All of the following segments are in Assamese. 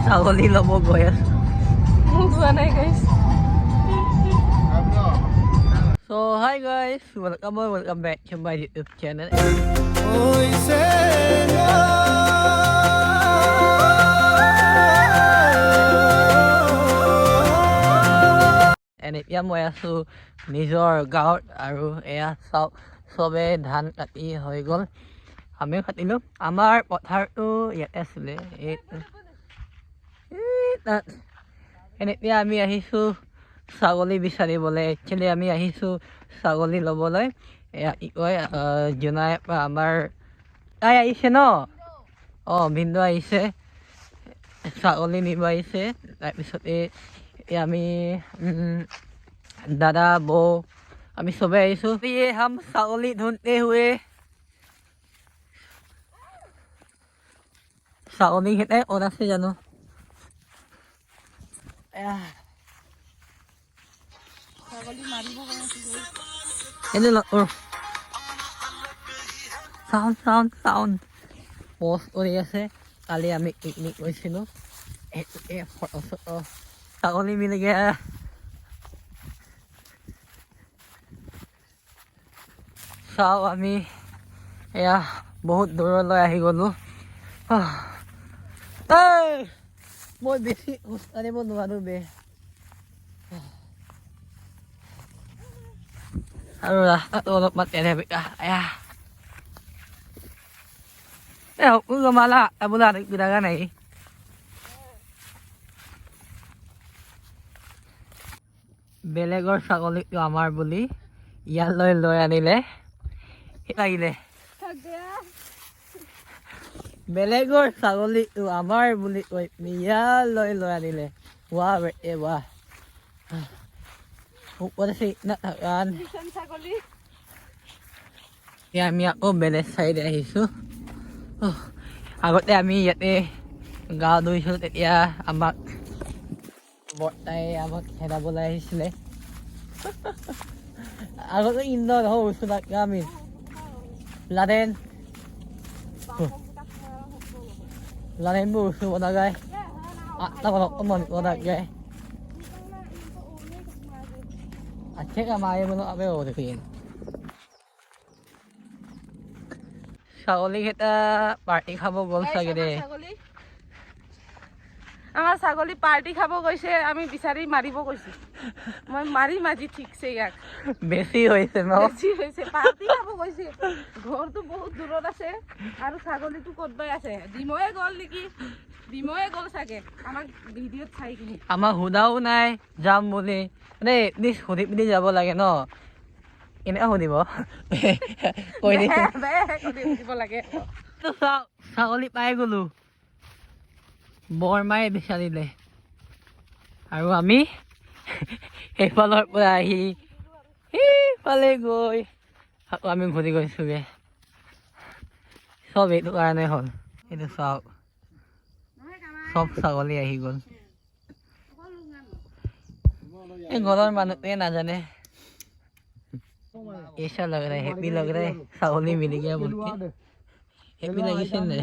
ছাগলী ল'ব গৈ আছো মোক যোৱা নাই গাইছ So hi guys, welcome back to my YouTube channel. And এতিয়া মই আছো নিজৰ গাঁৱত আৰু এয়া চাওক চবে ধান কাটি হৈ গ'ল আমিও কাটিলো আমাৰ পথাৰটো ইয়াতে আছিলে তাত এতিয়া আমি আহিছো ছাগলী বিচাৰিবলৈ একচুৱেলি আমি আহিছোঁ ছাগলী ল'বলৈ এয়া কি কয় জোনাই আমাৰ তাই আহিছে ন অঁ ভিনদেউ আহিছে ছাগলী নিব আহিছে তাৰপিছতে এতিয়া আমি দাদা বৌ আমি চবেই আহিছোঁ ये हम ছাগলী ढूंढते हुए ছাগলী কেইটা ক'ত আছে জানো চাউণ্ড পষ্ট কৰি আছে কালি আমি পিকনিক গৈছিলোঁ ফটো চটো ছাগলী মিলিগে চাওঁ আমি এয়া বহুত দূৰলৈ আহি গ'লোঁ মই বেছি খোজ কাঢ়িব নোৱাৰোঁ বে আৰু ৰাস্তাটো অলপমান তেনে বেকা huwag lumala tabula nagpinagan eh বেলেগৰ ছাগলীটো আমাৰ বুলি ইয়ালৈ লৈ আনিলে আহিলে বেলেগৰ ছাগলীটো আমাৰ বুলি কৈ ইয়ালৈ লৈ আনিলে ৱাহ বেটে ৱাহ ওপৰত আছে নাথাকান এতিয়া আমি আকৌ বেলেগ চাইডে আহিছোঁ আগতে আমি ইয়াতে গা ধুইছোঁ তেতিয়া আমাক বৰ্তাই আমাক খেদাবলৈ আহিছিলে আগতে ইন্দৰ হৈছোঁ তাক আমি লাদেন বস্তু বনাগাই আঠটা মানত মন বনাগাই আচ্ছা কামাই মনত আবে দেখেন ছাগলী কেইটা পাৰ্টি খাব গ'ল চাগে দে আমাৰ ছাগলী পাৰ্টি খাব গৈছে আমি বিচাৰি মাৰিব গৈছো মই মাৰিম আজি ঠিকছে ইয়াক বেছি হৈছে ন বেছি হৈছে পাৰ্টি খাব গৈছে ঘৰটো বহুত দূৰত আছে আৰু ছাগলীটো ক'তবাই আছে ডিময়ে গ'ল নেকি ডিময়ে গ'ল চাগে আমাক ভিডিঅ'ত চাই কিনি আমাক সোধাও নাই যাম বুলি মানে এটলিষ্ট সুধি পিনি যাব লাগে ন কেনেকৈ সুধিব কৈ দিব লাগে ছাগলী পাই গ'লো বৰমাই বিচাৰিলে আৰু আমি সেইফালৰ পৰা আহি সেইফালে গৈ আকৌ আমি ঘূৰি গৈছোঁগৈ চব এইটো কাৰণে হ'ল এইটো চাওক চব ছাগলী আহি গ'ল এই ঘৰৰ মানুহটোৱে নাজানে ऐसा लग रहा है हैप्पी लग रहा है ছাগলী मिल गया बोल के हैप्पी লাগিছে নাই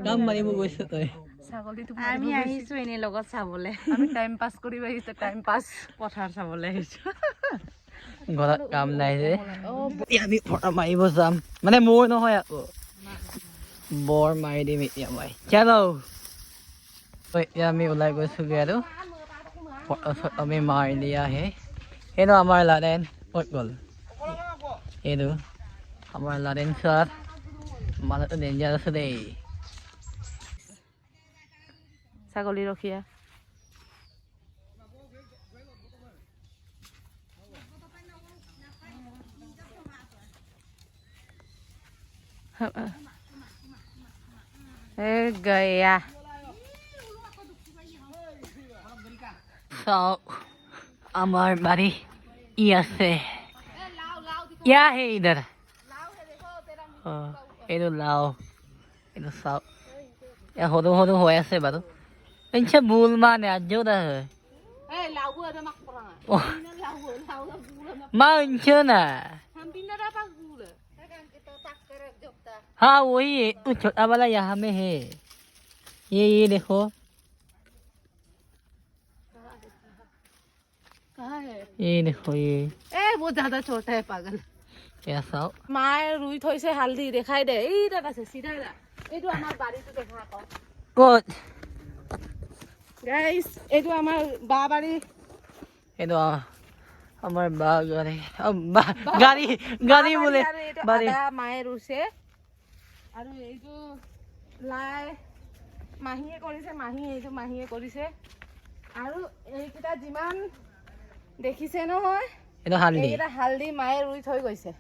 কাম মাৰিব গৈছে তই ছাগলীটো আমি আহিছো এনে লগত চাবলৈ আমি টাইম পাছ কৰিব আহিছো টাইম পাছ পথাৰ চাবলৈ আহিছো ঘৰত কাম নাই যে আমি ফটো মাৰিব যাম মানে মোৰ নহয় আকৌ বৰ মাৰি দিম এতিয়া মই চলো এতিয়া আমি ওলাই গৈছোগৈ আৰু ফটো চটো আমি মাৰি লিয়া হে এইটো আমাৰ লাদেন ক'ত গ'ল এইটো আমাৰ লাদেন ছাৰ মানুহটো ডেঞ্জাৰ আছে দেই ছাগলী ৰখীয়া गया So আমাৰ বাড়ি ইয়াছে ইয়া হে ইধৰ এইটো লাও এইটো চাও এ সৰু সৰু হৈ আছে বাৰু ইনছে বুল মানে আজিও দা মা ইনছে না हाँ वही है तो छोटा वाला यहाँ में है ये देखो कहाँ है ये देखो ये ए बहुत ज्यादा छोटा है पागल क्या साव মায়ে ৰুই থৈছে হালধি দেখাই দে এই তাত আছে চিধা যা এইটো আমাৰ বাৰীটো দেখা পাওঁ ক'ত গাইস এইটো আমাৰ বা বাৰী এইটো আমাৰ বা গাড়ী গাড়ী গাড়ী বোলে আৰু এইটো বাৰী আদা মায়ে ৰুইছে আৰু এইটো লাই মাহীয়ে কৰিছে এইটো মাহীয়ে কৰিছে আৰু এইকেইটা যিমান দেখিছে নহয় এইটো হালধি এইকেইটা হালধি মায়ে ৰুই থৈ গৈছে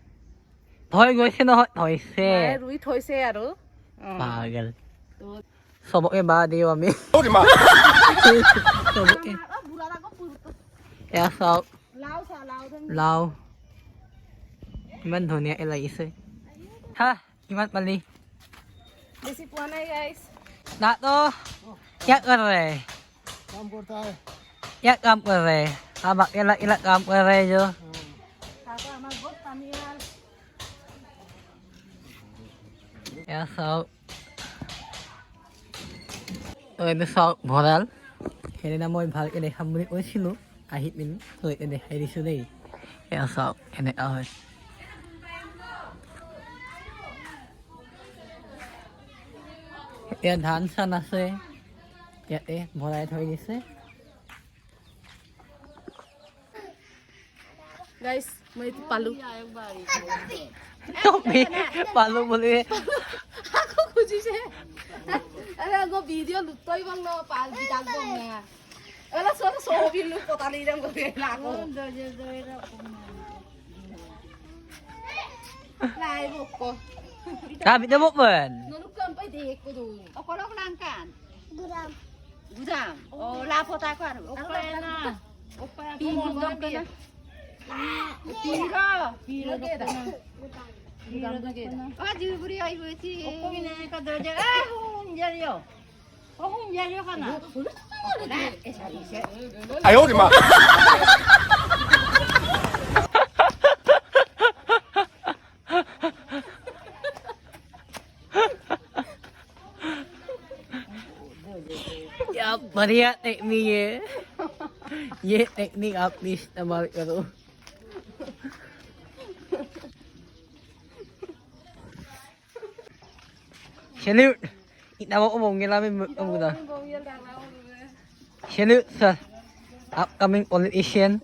হৈ গৈছে নহয় হৈছে মায়ে ৰুই থৈছে আৰু পাগল তো চবকে বা দিওঁ আমি চবকে বুঢ়াৰ আকৌ এয়া চাওক লাও চা লাও ধৰি লাও ইমান ধুনীয়াকৈ লাগিছে হা কিমান পালি বেছি পোৱা নাই গাইছ Dato, क्या कर रहे हैं? काम करता है क्या काम कर रहे हैं? आप अकेला अकेला काम कर रहे हैं जो তারপর আমার বহুত পানিয়াল এয়া চাওক এইটো চাওক ভঁৰাল সেইদিনা মই ভালকৈ দেখাম বুলি কৈছিলোঁ আহি পিনি তো এতিয়া দেখাই দিছোঁ দেই এয়া চাওক এনেকুৱা হয় ইয়াত ধান চান আছে ইয়াতে ভৰাই থৈ দিছে গাইছ মই এইটো পালো তুমি পালো বুলি আকৌ খুজিছে আরে আগো ভিডিও লুতই বং ন পাল বিদাল বং না এলা সব সবিল লু পতালি রং করে লাগো দজে দজে লাই Boko Kami na mo man. ননুক কাম পাই দেখ কো দু Okolok langkan. Gudam. Gudam. Oh, lapo tayo ko. Okay na. ওপা Piro কো dong মন ka. Piro. Piro geda Piro dong ka. Oh, juburi ay buti. Okay na ka doje. Ah, hunjaryo. Oh, hunjaryo ka na. Na, esa dice. 哎呦我的妈！ Ya, बढ़िया टेक्निक है ये टेक्निक आप भी इस्तेमाल करो Salute Itama ko mong namin muna Salute sa upcoming politician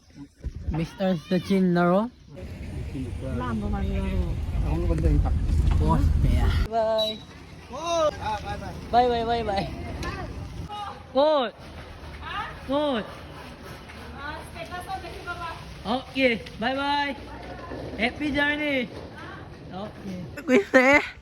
Mr. Sachin Naro Boss Bye Bye Good Good Okay Bye Happy journey Okay Quý